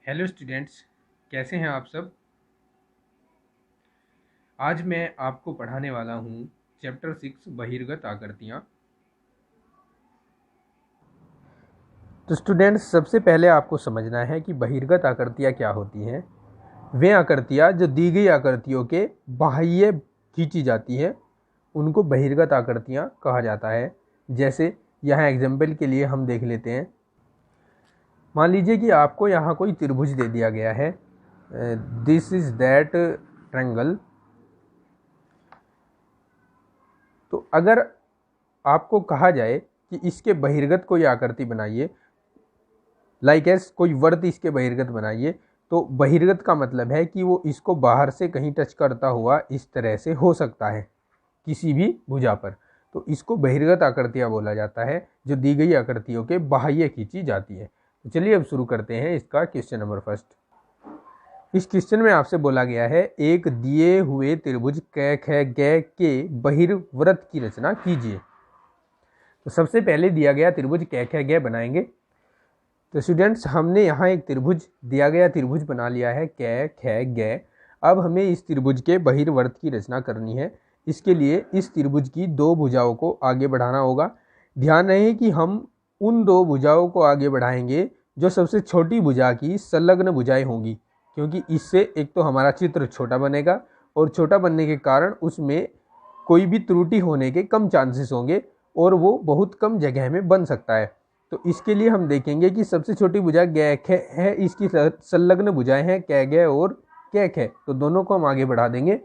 Hello students, कैसे हैं आप सब। आज मैं आपको पढ़ाने वाला हूँ चैप्टर 6 बहिर्गत आकृतियाँ। तो स्टूडेंट्स, सबसे पहले आपको समझना है कि बहिर्गत आकृतियाँ क्या होती हैं। वे आकृतियाँ जो दी गई आकृतियों के बाह्य खींची जाती हैं उनको बहिर्गत आकृतियाँ कहा जाता है। जैसे यहाँ एग्जाम्पल के लिए हम देख लेते हैं। मान लीजिए कि आपको यहाँ कोई त्रिभुज दे दिया गया है, दिस इज दैट ट्रायंगल। तो अगर आपको कहा जाए कि इसके बहिर्गत कोई आकृति बनाइए, लाइक एस कोई वर्त इसके बहिर्गत बनाइए, तो बहिर्गत का मतलब है कि वो इसको बाहर से कहीं टच करता हुआ इस तरह से हो सकता है किसी भी भुजा पर। तो इसको बहिर्गत आकृतियाँ बोला जाता है, जो दी गई आकृतियों के बाह्य खींची जाती है। तो चलिए अब शुरू करते हैं इसका क्वेश्चन नंबर फर्स्ट। इस क्वेश्चन में आपसे बोला गया है, एक दिए हुए त्रिभुज क ख ग के बहिर्वृत्त की रचना कीजिए। तो सबसे पहले दिया गया त्रिभुज क ख ग बनाएंगे। तो स्टूडेंट्स, हमने यहाँ एक त्रिभुज दिया गया त्रिभुज बना लिया है क ख ग। अब हमें इस त्रिभुज के बहिर्वृत्त की रचना करनी है। इसके लिए इस त्रिभुज की दो भुजाओं को आगे बढ़ाना होगा। ध्यान रहे कि हम उन दो भुजाओं को आगे बढ़ाएंगे जो सबसे छोटी भुजा की संलग्न भुजाएं होंगी, क्योंकि इससे एक तो हमारा चित्र छोटा बनेगा और छोटा बनने के कारण उसमें कोई भी त्रुटि होने के कम चांसेस होंगे और वो बहुत कम जगह में बन सकता है। तो इसके लिए हम देखेंगे कि सबसे छोटी भुजा ग ख है, इसकी संलग्न भुजाएं हैं क ग और क ख। तो दोनों को हम आगे बढ़ा देंगे।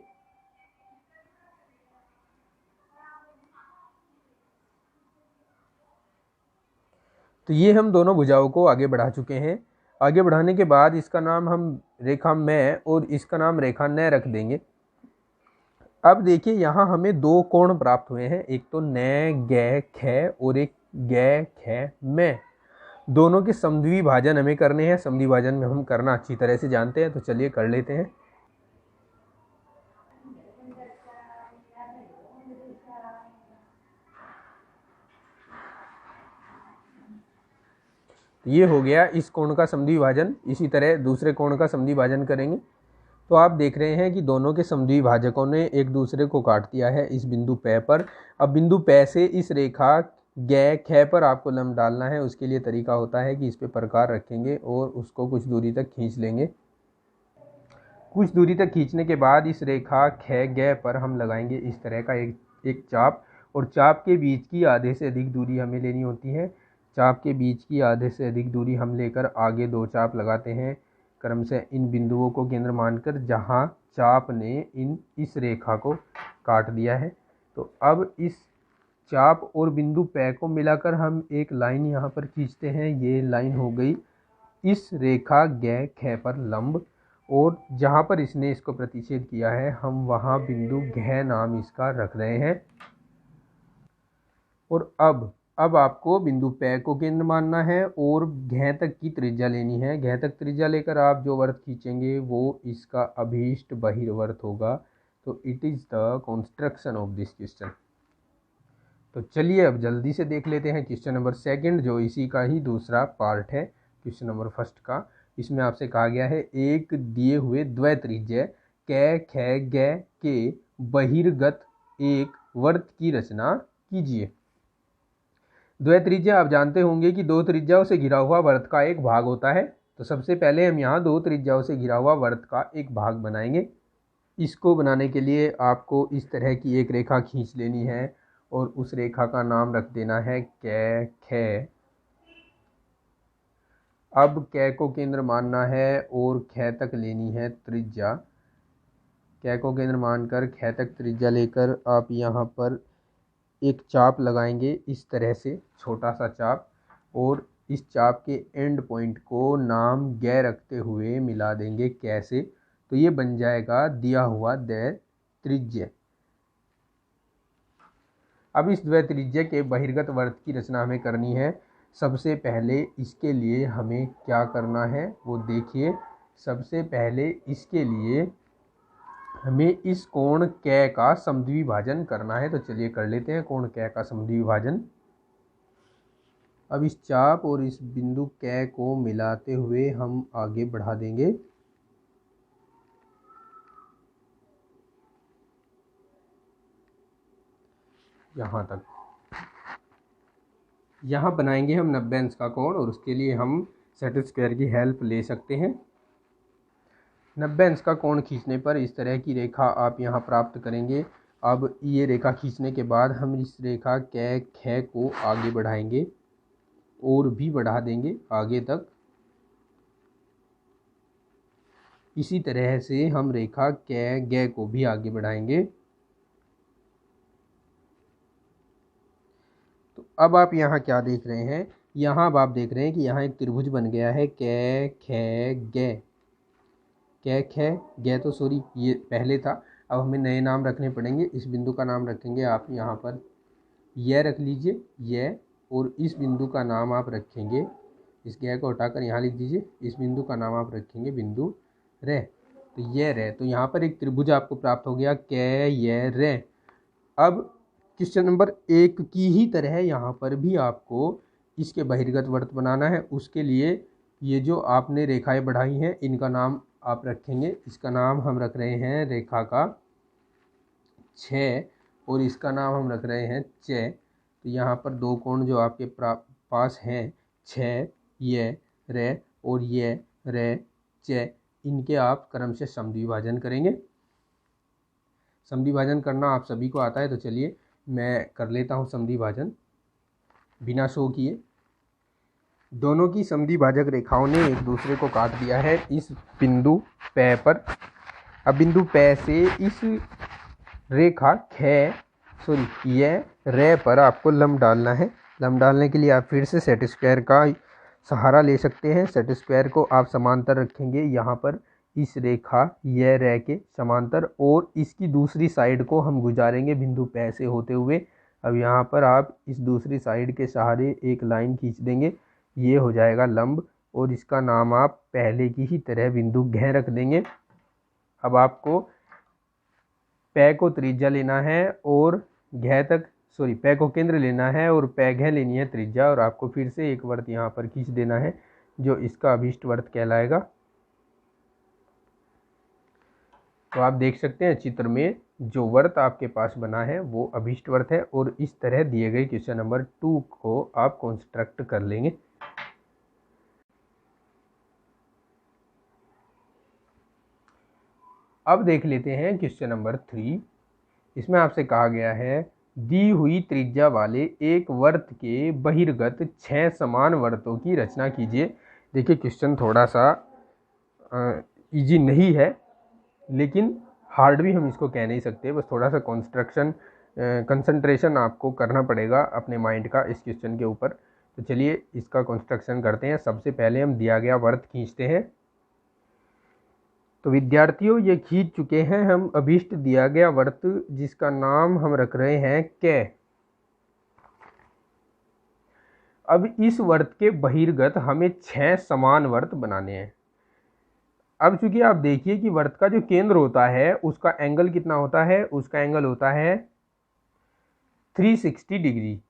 तो ये हम दोनों भुजाओं को आगे बढ़ा चुके हैं। आगे बढ़ाने के बाद इसका नाम हम रेखा मैं और इसका नाम रेखा न रख देंगे। अब देखिए, यहाँ हमें दो कोण प्राप्त हुए हैं, एक तो न ग ख और एक ग ख मैं। दोनों के समद्वि भाजन हमें करने हैं। समद्वि भाजन में हम करना अच्छी तरह से जानते हैं, तो चलिए कर लेते हैं। ये हो गया इस कोण का समद्वि भाजन। इसी तरह दूसरे कोण का समद्वि भाजन करेंगे। तो आप देख रहे हैं कि दोनों के समद्वि भाजकों ने एक दूसरे को काट दिया है इस बिंदु P पर। अब बिंदु P से इस रेखा ग ख पर आपको लंब डालना है। उसके लिए तरीका होता है कि इस पे प्रकार रखेंगे और उसको कुछ दूरी तक खींच लेंगे। कुछ दूरी तक खींचने के बाद इस रेखा ख ग पर हम लगाएंगे इस तरह का एक चाप, और चाप के बीच की आधे से अधिक दूरी हमें लेनी होती है। चाप के बीच की आधे से अधिक दूरी हम लेकर आगे दो चाप लगाते हैं क्रम से इन बिंदुओं को केंद्र मानकर, जहां चाप ने इस रेखा को काट दिया है। तो अब इस चाप और बिंदु P को मिलाकर हम एक लाइन यहाँ पर खींचते हैं। ये लाइन हो गई इस रेखा ग ख पर लंब, और जहाँ पर इसने इसको प्रतिच्छेद किया है हम वहाँ बिंदु घ नाम इसका रख रहे हैं। और अब आपको बिंदु P को केंद्र मानना है और घ तक की त्रिज्या लेनी है। घ तक त्रिज्या लेकर आप जो वर्त खींचेंगे वो इसका अभीष्ट बहिर्वर्त होगा। तो it is the construction of this question. तो चलिए अब जल्दी से देख लेते हैं क्वेश्चन नंबर सेकंड, जो इसी का ही दूसरा पार्ट है क्वेश्चन नंबर फर्स्ट का। इसमें आपसे कहा गया है, एक दिए हुए द्वैत्रिज्य क ख ग के बहिर्गत एक वर्त की रचना कीजिए। द्वैत्रिज्या आप जानते होंगे कि दो त्रिज्याओं से घिरा हुआ वर्त का एक भाग होता है। तो सबसे पहले हम यहाँ दो त्रिज्याओं से घिरा हुआ वर्त का एक भाग बनाएंगे। इसको बनाने के लिए आपको इस तरह की एक रेखा खींच लेनी है और उस रेखा का नाम रख देना है क ख। अब क को केंद्र मानना है और ख तक लेनी है त्रिज्या। क को केंद्र मानकर ख तक त्रिज्या लेकर आप यहाँ पर एक चाप लगाएंगे इस तरह से, छोटा सा चाप, और इस चाप के एंड पॉइंट को नाम ग रखते हुए मिला देंगे क से। तो ये बन जाएगा दिया हुआ द्वैत्रिज्य। अब इस द्वैत्रिज्य के बहिर्गत वर्त की रचना हमें करनी है। सबसे पहले इसके लिए हमें क्या करना है वो देखिए। सबसे पहले इसके लिए हमें इस कोण क का समद्विभाजन करना है। तो चलिए कर लेते हैं कोण क का समद्विभाजन। अब इस चाप और इस बिंदु कै को मिलाते हुए हम आगे बढ़ा देंगे। यहाँ तक। यहाँ बनाएंगे हम 90 अंश का कोण और उसके लिए हम सेट स्क्वायर की हेल्प ले सकते हैं। 90 अंश का कोण खींचने पर इस तरह की रेखा आप यहाँ प्राप्त करेंगे। अब ये रेखा खींचने के बाद हम इस रेखा कै खे को आगे बढ़ाएंगे और भी बढ़ा देंगे आगे तक। इसी तरह से हम रेखा कै गे को भी आगे बढ़ाएंगे। तो अब आप यहाँ क्या देख रहे हैं, यहाँ अब आप देख रहे हैं कि यहाँ एक त्रिभुज बन गया है कै खे गे। कै खे गे तो सॉरी ये पहले था, अब हमें नए नाम रखने पड़ेंगे। इस बिंदु का नाम रखेंगे आप यहाँ पर यह रख लीजिए यह, और इस बिंदु का नाम आप रखेंगे, इस गे को हटाकर यहाँ लिख दीजिए, इस बिंदु का नाम आप रखेंगे बिंदु रे। तो यह रे, तो यहाँ पर एक त्रिभुज आपको प्राप्त हो गया कै ये रे। अब क्वेश्चन नंबर 1 की ही तरह यहाँ पर भी आपको इसके बहिर्गत वृत्त बनाना है। उसके लिए ये जो आपने रेखाएं बढ़ाई हैं इनका नाम आप रखेंगे। इसका नाम हम रख रहे हैं रेखा का 6 और इसका नाम हम रख रहे हैं चे। तो यहाँ पर दो कोण जो आपके पास हैं 6 ये रे और ये रे चे, इनके आप क्रमशः समद्विभाजन करेंगे। समद्विभाजन करना आप सभी को आता है, तो चलिए मैं कर लेता हूँ समद्विभाजन बिना शो किए। दोनों की समद्विभाजक रेखाओं ने एक दूसरे को काट दिया है इस बिंदु पै पर। अब बिंदु पै से इस रेखा ये रे पर आपको लंब डालना है। लंब डालने के लिए आप फिर से सेट स्क्वायर का सहारा ले सकते हैं। सेट स्क्वायर को आप समांतर रखेंगे यहाँ पर इस रेखा ये रे के समांतर, और इसकी दूसरी साइड को हम गुजारेंगे बिंदु पै से होते हुए। अब यहाँ पर आप इस दूसरी साइड के सहारे एक लाइन खींच देंगे, ये हो जाएगा लंब, और इसका नाम आप पहले की ही तरह बिंदु घ रख देंगे। अब आपको पै को त्रिज्या लेना है और घ तक पै को केंद्र लेना है और पै घ लेनी है त्रिज्या, और आपको फिर से एक वृत्त यहाँ पर खींच देना है जो इसका अभीष्ट वृत्त कहलाएगा। तो आप देख सकते हैं चित्र में जो वृत्त आपके पास बना है वो अभीष्ट वृत्त है, और इस तरह दिए गए क्वेश्चन नंबर 2 को आप कंस्ट्रक्ट कर लेंगे। अब देख लेते हैं क्वेश्चन नंबर 3। इसमें आपसे कहा गया है दी हुई त्रिज्या वाले एक वृत्त के बहिर्गत 6 समान वृत्तों की रचना कीजिए। देखिए क्वेश्चन थोड़ा सा इजी नहीं है, लेकिन हार्ड भी हम इसको कह नहीं सकते, बस थोड़ा सा कंसंट्रेशन आपको करना पड़ेगा अपने माइंड का इस क्वेश्चन के ऊपर। तो चलिए इसका कंस्ट्रक्शन करते हैं। सबसे पहले हम दिया गया वृत्त खींचते हैं। तो विद्यार्थियों ये खींच चुके हैं हम अभीष्ट दिया गया वृत्त, जिसका नाम हम रख रहे हैं कै। अब इस वृत्त के बहिर्गत हमें 6 समान वृत्त बनाने हैं। अब चूंकि आप देखिए कि वृत्त का जो केंद्र होता है उसका एंगल कितना होता है, उसका एंगल होता है 360 डिग्री।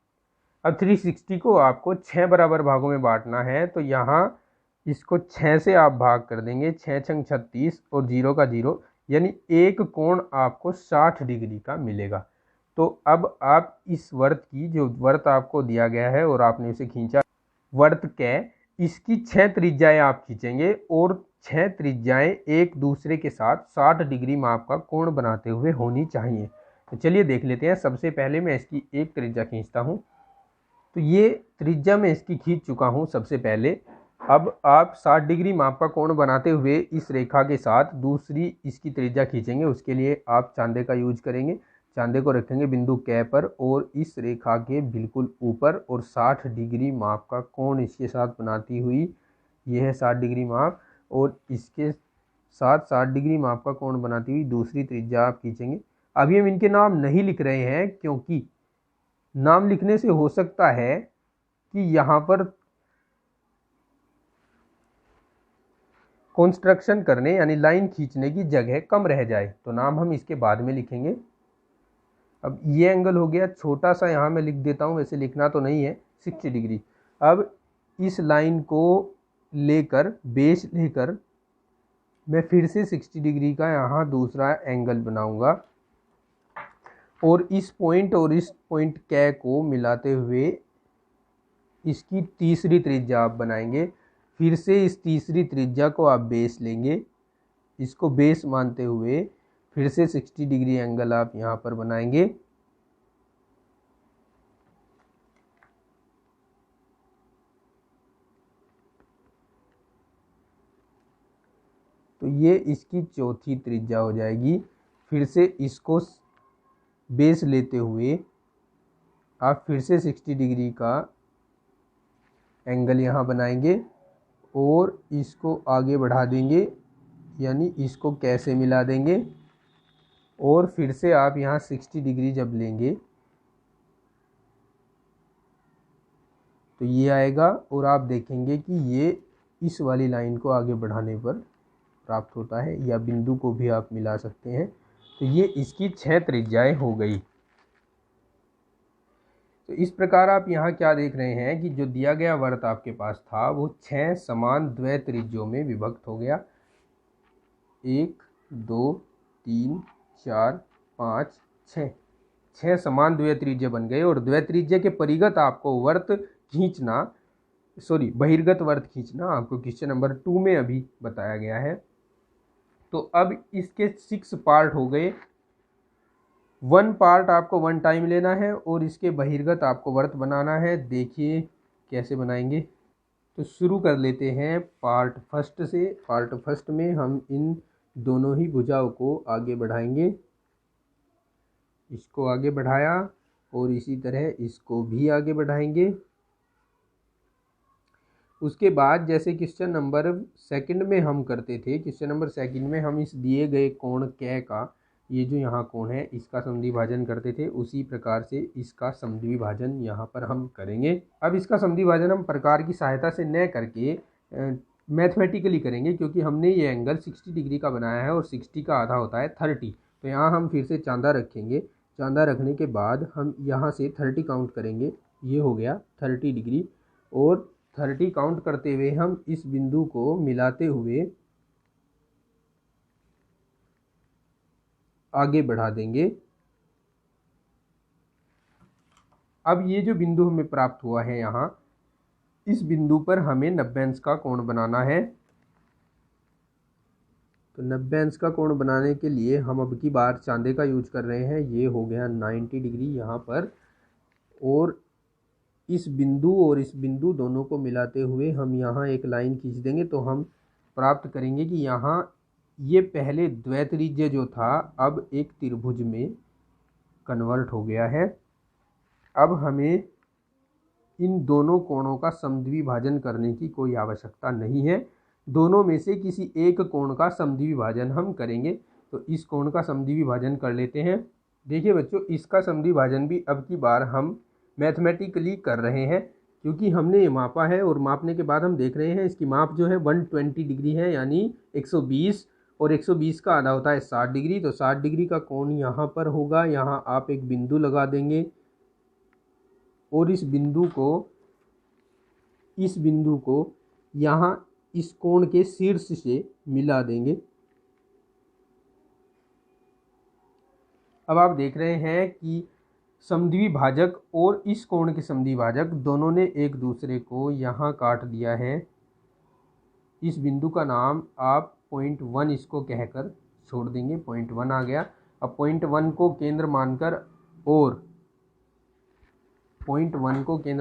अब 360 को आपको 6 बराबर भागों में बांटना है, तो यहाँ इसको 6 से आप भाग कर देंगे, 6 छंग 36 और 0 का 0, यानी एक कोण आपको 60 डिग्री का मिलेगा। तो अब आप इस वृत्त की जो वृत्त आपको दिया गया है और आपने उसे खींचा वृत्त कै, इसकी 6 त्रिज्याएं आप खींचेंगे और 6 त्रिज्याएं एक दूसरे के साथ 60 डिग्री माप का कोण बनाते हुए होनी चाहिए। तो चलिए देख लेते हैं। सबसे पहले मैं इसकी एक त्रिज्या खींचता हूँ। तो ये त्रिज्या मैं इसकी खींच चुका हूँ सबसे पहले। अब आप 60 डिग्री माप का कोण बनाते हुए इस रेखा के साथ दूसरी इसकी त्रिज्या खींचेंगे। उसके लिए आप चांदे का यूज करेंगे। चांदे को रखेंगे बिंदु कै पर और इस रेखा के बिल्कुल ऊपर, और 60 डिग्री माप का कोण इसके साथ बनाती हुई, यह है 60 डिग्री माप, और इसके साथ 60 डिग्री माप का कोण बनाती हुई दूसरी त्रिज्या आप खींचेंगे। अभी हम इनके नाम नहीं लिख रहे हैं, क्योंकि नाम लिखने से हो सकता है कि यहाँ पर कंस्ट्रक्शन करने यानी लाइन खींचने की जगह कम रह जाए, तो नाम हम इसके बाद में लिखेंगे। अब ये एंगल हो गया छोटा सा, यहाँ मैं लिख देता हूँ, वैसे लिखना तो नहीं है, 60 डिग्री। अब इस लाइन को लेकर, बेस लेकर, मैं फिर से 60 डिग्री का यहाँ दूसरा एंगल बनाऊंगा और इस पॉइंट और इस पॉइंट कै को मिलाते हुए इसकी तीसरी त्रिज्या आप बनाएंगे। फिर से इस तीसरी त्रिज्या को आप बेस लेंगे, इसको बेस मानते हुए फिर से 60 डिग्री एंगल आप यहाँ पर बनाएंगे। तो ये इसकी चौथी त्रिज्या हो जाएगी। फिर से इसको बेस लेते हुए आप फिर से 60 डिग्री का एंगल यहाँ बनाएंगे और इसको आगे बढ़ा देंगे, यानी इसको कैसे मिला देंगे और फिर से आप यहाँ 60 डिग्री जब लेंगे तो ये आएगा और आप देखेंगे कि ये इस वाली लाइन को आगे बढ़ाने पर प्राप्त होता है, या बिंदु को भी आप मिला सकते हैं। तो ये इसकी 6 त्रिज्याएं हो गई। तो इस प्रकार आप यहाँ क्या देख रहे हैं कि जो दिया गया वृत्त आपके पास था वो 6 समान द्वैत्रिज्यों में विभक्त हो गया। 1 2 3 4 5 6, 6 समान द्वैत्रिज्य बन गए और द्वैत्रिज्य के परिगत आपको वृत्त खींचना, बहिर्गत वृत्त खींचना आपको क्वेश्चन नंबर 2 में अभी बताया गया है। तो अब इसके 6 पार्ट हो गए। 1 पार्ट आपको 1 टाइम लेना है और इसके बहिर्गत आपको वृत्त बनाना है। देखिए कैसे बनाएंगे। तो शुरू कर लेते हैं पार्ट फर्स्ट से। पार्ट फर्स्ट में हम इन दोनों ही भुजाओं को आगे बढ़ाएंगे। इसको आगे बढ़ाया और इसी तरह इसको भी आगे बढ़ाएंगे। उसके बाद जैसे क्वेश्चन नंबर सेकंड में हम करते थे, क्वेश्चन नंबर सेकंड में हम इस दिए गए कोण कै का, ये जो यहाँ कोण है, इसका समद्विभाजन करते थे, उसी प्रकार से इसका समद्विभाजन यहाँ पर हम करेंगे। अब इसका समद्विभाजन हम प्रकार की सहायता से न करके मैथमेटिकली करेंगे, क्योंकि हमने ये एंगल 60 डिग्री का बनाया है और 60 का आधा होता है 30। तो यहाँ हम फिर से चांदा रखेंगे। चांदा रखने के बाद हम यहाँ से 30 काउंट करेंगे। ये हो गया 30 डिग्री और 30 काउंट करते हुए हम इस बिंदु को मिलाते हुए आगे बढ़ा देंगे। अब ये जो बिंदु हमें प्राप्त हुआ है यहाँ, इस बिंदु पर हमें 90 अंश का कोण बनाना है। तो 90 अंश का कोण बनाने के लिए हम अब की बार चांदे का यूज कर रहे हैं। ये हो गया 90 डिग्री यहाँ पर, और इस बिंदु और इस बिंदु दोनों को मिलाते हुए हम यहाँ एक लाइन खींच देंगे। तो हम प्राप्त करेंगे कि यहाँ ये पहले द्वैत्रिज्य जो था अब एक त्रिभुज में कन्वर्ट हो गया है। अब हमें इन दोनों कोणों का समद्विभाजन करने की कोई आवश्यकता नहीं है। दोनों में से किसी एक कोण का समद्विभाजन हम करेंगे। तो इस कोण का समद्विभाजन कर लेते हैं। देखिए बच्चों, इसका समद्विभाजन भी अब की बार हम मैथमेटिकली कर रहे हैं, क्योंकि हमने ये मापा है और मापने के बाद हम देख रहे हैं इसकी माप जो है 120 डिग्री है, यानी 120, और 120 का आधा होता है 60 डिग्री। तो 60 डिग्री का कोण यहाँ पर होगा। यहाँ आप एक बिंदु लगा देंगे और इस बिंदु को यहाँ इस कोण के शीर्ष से मिला देंगे। अब आप देख रहे हैं कि समद्विभाजक और इस कोण के समद्विभाजक दोनों ने एक दूसरे को यहाँ काट दिया है। इस बिंदु का नाम आप पॉइंट 1 इसको कहकर छोड़ देंगे। पॉइंट 1 आ गया। अब पॉइंट 1 को केंद्र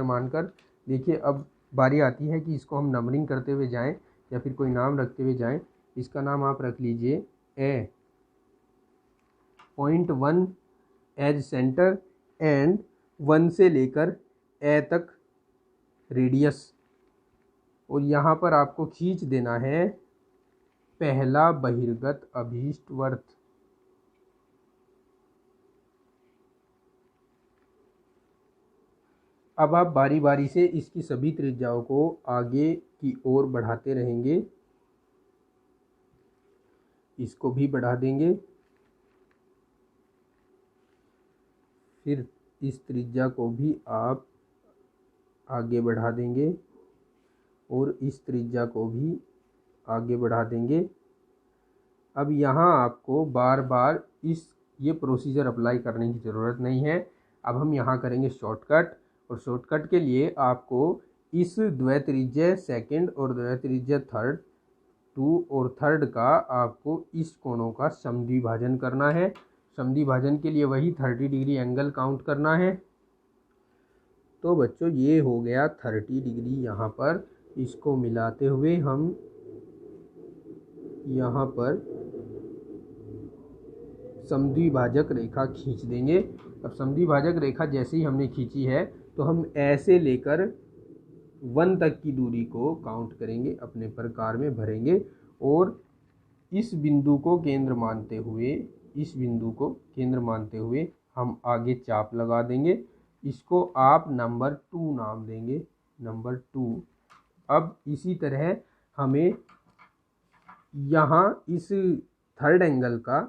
मानकर देखिए, अब बारी आती है कि इसको हम नंबरिंग करते हुए जाएं या फिर कोई नाम रखते हुए जाएं। इसका नाम आप रख लीजिए ए। पॉइंट 1 एज सेंटर एंड 1 से लेकर ए तक रेडियस, और यहाँ पर आपको खींच देना है पहला बहिर्गत अभीष्ट वृत्त। अब आप बारी बारी से इसकी सभी त्रिज्याओं को आगे की ओर बढ़ाते रहेंगे। इसको भी बढ़ा देंगे। फिर इस त्रिज्या को भी आप आगे बढ़ा देंगे और इस त्रिज्या को भी आगे बढ़ा देंगे। अब यहाँ आपको बार बार ये प्रोसीजर अप्लाई करने की ज़रूरत नहीं है। अब हम यहाँ करेंगे शॉर्टकट, और शॉर्टकट के लिए आपको इस द्वैत्रिज्य सेकंड और द्वैत्रिज्य थर्ड, 2 और 3 का आपको इस कोणों का समद्विभाजन करना है। समद्विभाजन के लिए वही 30 डिग्री एंगल काउंट करना है। तो बच्चों ये हो गया 30 डिग्री। यहाँ पर इसको मिलाते हुए हम यहाँ पर समद्विभाजक रेखा खींच देंगे। अब समद्विभाजक रेखा जैसे ही हमने खींची है तो हम ऐसे लेकर 1 तक की दूरी को काउंट करेंगे, अपने प्रकार में भरेंगे और इस बिंदु को केंद्र मानते हुए हम आगे चाप लगा देंगे। इसको आप नंबर 2 नाम देंगे, नंबर 2। अब इसी तरह हमें यहाँ इस थर्ड एंगल का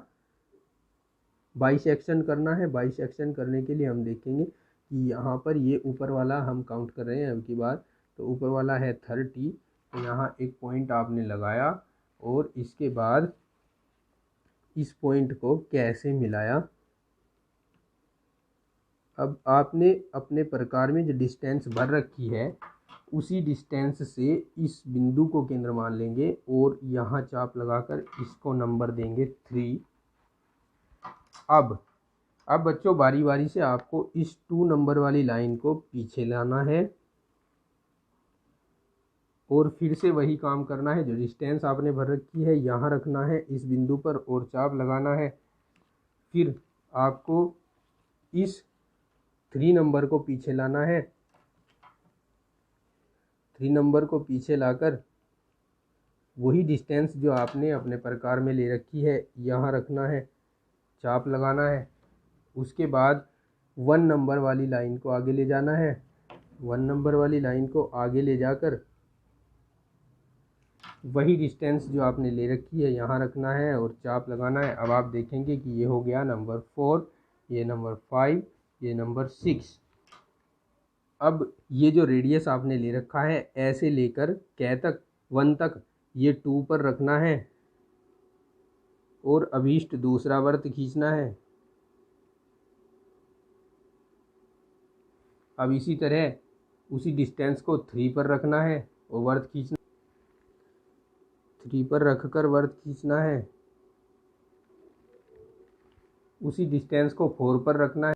बाइसेक्शन करना है। बाइसेक्शन करने के लिए हम देखेंगे कि यहाँ पर ये ऊपर वाला हम काउंट कर रहे हैं अब की बार, तो ऊपर वाला है 30। तो यहाँ एक पॉइंट आपने लगाया और इसके बाद इस पॉइंट को कैसे मिलाया। अब आपने अपने प्रकार में जो डिस्टेंस भर रखी है उसी डिस्टेंस से इस बिंदु को केंद्र मान लेंगे और यहाँ चाप लगाकर इसको नंबर देंगे 3। अब बच्चों बारी बारी से आपको इस 2 नंबर वाली लाइन को पीछे लाना है और फिर से वही काम करना है। जो डिस्टेंस आपने भर रखी है यहाँ रखना है इस बिंदु पर और चाप लगाना है। फिर आपको इस 3 नंबर को पीछे लाना है। 3 नंबर को पीछे लाकर वही डिस्टेंस जो आपने अपने प्रकार में ले रखी है यहाँ रखना है, चाप लगाना है। उसके बाद 1 नंबर वाली लाइन को आगे ले जाना है। 1 नंबर वाली लाइन को आगे ले जाकर वही डिस्टेंस जो आपने ले रखी है यहाँ रखना है और चाप लगाना है। अब आप देखेंगे कि ये हो गया नंबर 4, ये नंबर 5, ये नंबर 6। अब ये जो रेडियस आपने ले रखा है ऐसे लेकर कै तक 1 तक ये 2 पर रखना है और अभीष्ट दूसरा वृत्त खींचना है। अब इसी तरह उसी डिस्टेंस को 3 पर रखना है और वृत्त खींचना, 3 पर रखकर वृत्त खींचना है। उसी डिस्टेंस को 4 पर रखना है।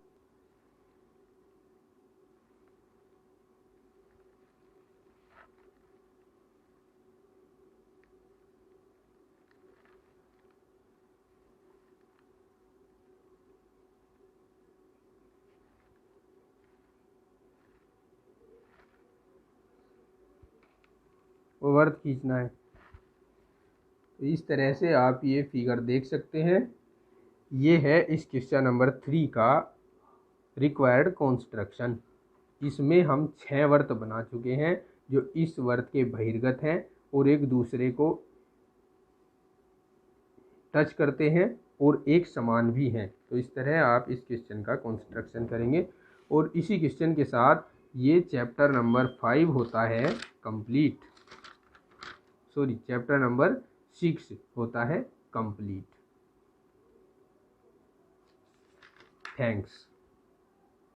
वो वृत्त खींचना है। तो इस तरह से आप ये फिगर देख सकते हैं। ये है इस क्वेश्चन नंबर 3 का रिक्वायर्ड कंस्ट्रक्शन। इसमें हम 6 वृत्त बना चुके हैं जो इस वृत्त के बहिर्गत हैं और एक दूसरे को टच करते हैं और एक समान भी हैं। तो इस तरह आप इस क्वेश्चन का कंस्ट्रक्शन करेंगे और इसी क्वेश्चन के साथ ये चैप्टर नंबर 5 होता है कंप्लीट। चैप्टर नंबर 6 होता है कंप्लीट। थैंक्स।